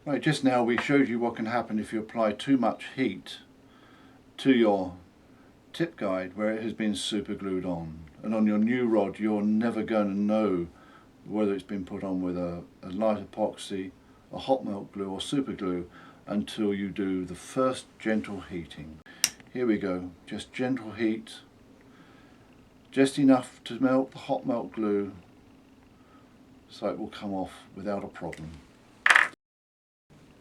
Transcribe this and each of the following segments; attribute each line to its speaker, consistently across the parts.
Speaker 1: Right, just now we showed you what can happen if you apply too much heat to your tip guide where it has been super glued on. And on your new rod you're never going to know whether it's been put on with a light epoxy, a hot melt glue or super glue until you do the first gentle heating. Here we go, just gentle heat, just enough to melt the hot melt glue so it will come off without a problem.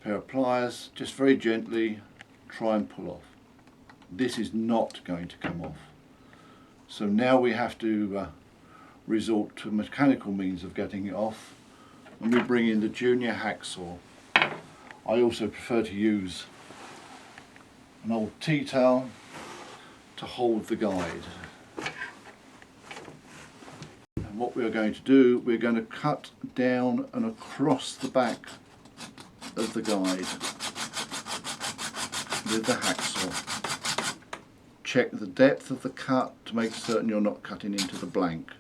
Speaker 1: Pair of pliers, just very gently try and pull off. This is not going to come off. So now we have to resort to mechanical means of getting it off, and we bring in the junior hacksaw. I also prefer to use an old tea towel to hold the guide. And what we're going to do, we're going to cut down and across the back of the guide with the hacksaw. Check the depth of the cut to make certain you're not cutting into the blank.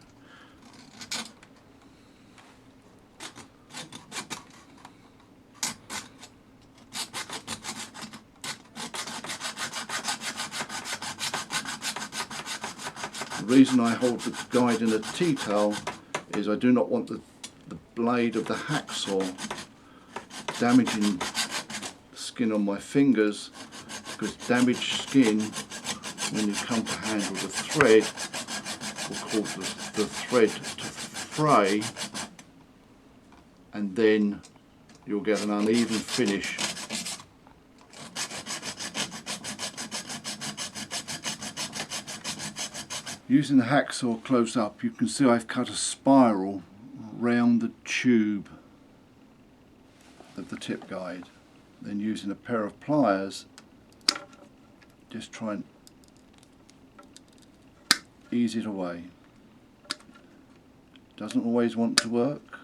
Speaker 1: The reason I hold the guide in a tea towel is I do not want the blade of the hacksaw damaging the skin on my fingers, because damaged skin, when you come to handle the thread, will cause the thread to fray, and then you'll get an uneven finish. Using the hacksaw close up, you can see I've cut a spiral round the tube of the tip guide. Then using a pair of pliers, just try and ease it away. Doesn't always want to work,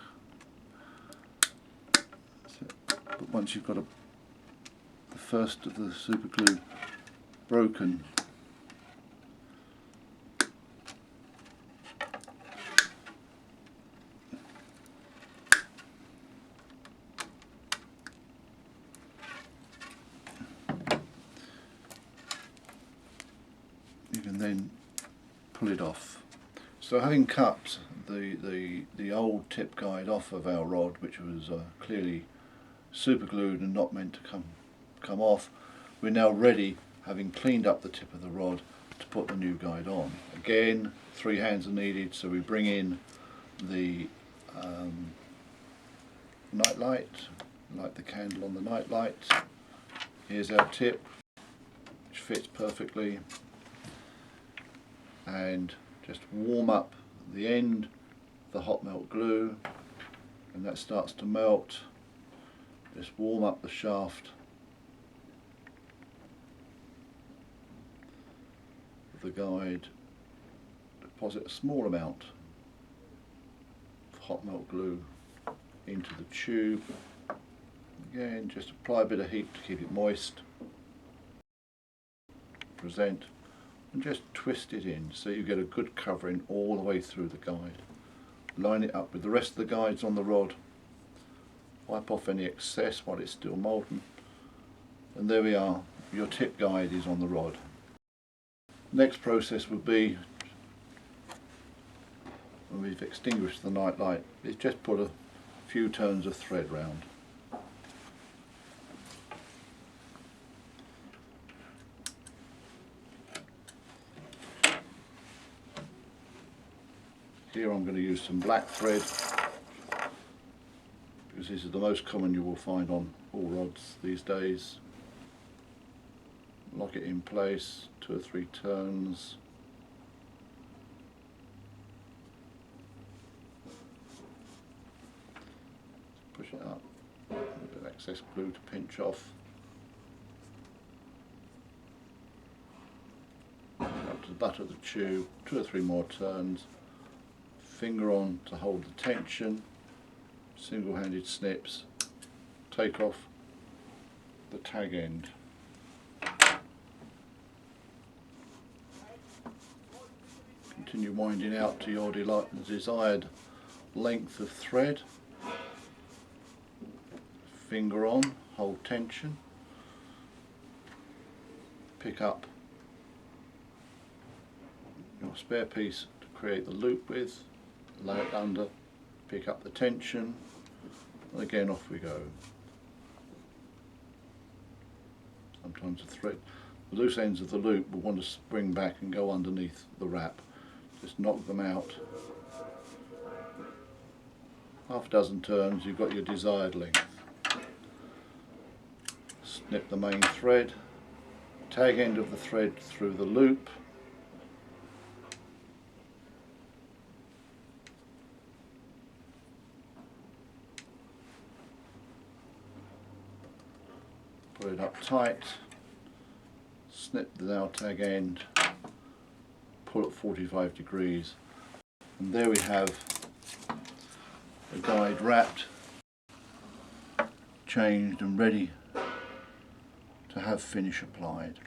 Speaker 1: but once you've got the first of the super glue broken, you can then pull it off. So having cut the old tip guide off of our rod, which was clearly super glued and not meant to come off, we're now ready, having cleaned up the tip of the rod, to put the new guide on. Again, 3 hands are needed, so we bring in the night light, light the candle on the night light. Here's our tip, which fits perfectly, and just warm up the end of the hot melt glue, and that starts to melt. Just warm up the shaft of the guide, deposit a small amount of hot melt glue into the tube. Again, just apply a bit of heat to keep it moist. Present and just twist it in so you get a good covering all the way through the guide. Line it up with the rest of the guides on the rod. Wipe off any excess while it's still molten, and there we are, your tip guide is on the rod. Next process would be, when we've extinguished the night light, is just put a few turns of thread round. Here I'm going to use some black thread, because this is the most common you will find on all rods these days. Lock it in place, 2 or 3 turns. Push it up, a bit of excess glue to pinch off. Up to the butt of the tube, 2 or 3 more turns. Finger on to hold the tension. Single-handed snips, take off the tag end. Continue winding out to your desired length of thread. finger on, hold tension, pick up your spare piece to create the loop with, lay it under, pick up the tension, and again off we go. Sometimes the loose ends of the loop will want to spring back and go underneath the wrap. Just knock them out. Half a dozen turns, you've got your desired length. Snip the main thread, tag end of the thread through the loop, put it up tight, snip the now tag end, pull at 45 degrees, and there we have the guide wrapped, changed and ready to have finish applied.